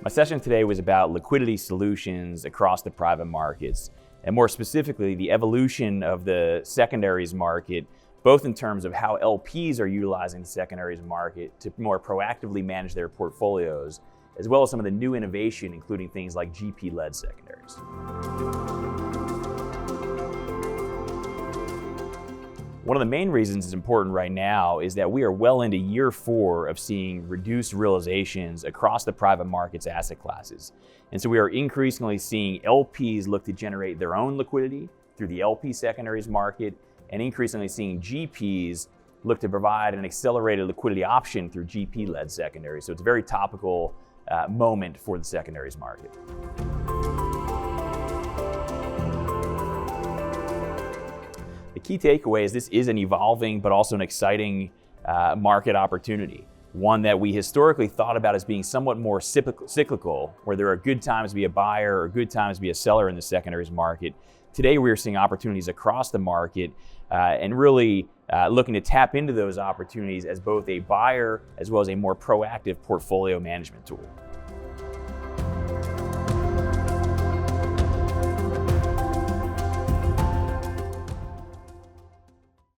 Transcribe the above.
My session today was about liquidity solutions across the private markets, and more specifically, the evolution of the secondaries market, both in terms of how LPs are utilizing the secondaries market to more proactively manage their portfolios, as well as some of the new innovation, including things like GP-led secondaries. One of the main reasons it's important right now is that we are well into year 4 of seeing reduced realizations across the private markets asset classes. And so we are increasingly seeing LPs look to generate their own liquidity through the LP secondaries market, and increasingly seeing GPs look to provide an accelerated liquidity option through GP-led secondaries. So it's a very topical moment for the secondaries market. The key takeaway is this is an evolving but also an exciting market opportunity. One that we historically thought about as being somewhat more cyclical, where there are good times to be a buyer or good times to be a seller in the secondaries market. Today we are seeing opportunities across the market and really looking to tap into those opportunities as both a buyer as well as a more proactive portfolio management tool.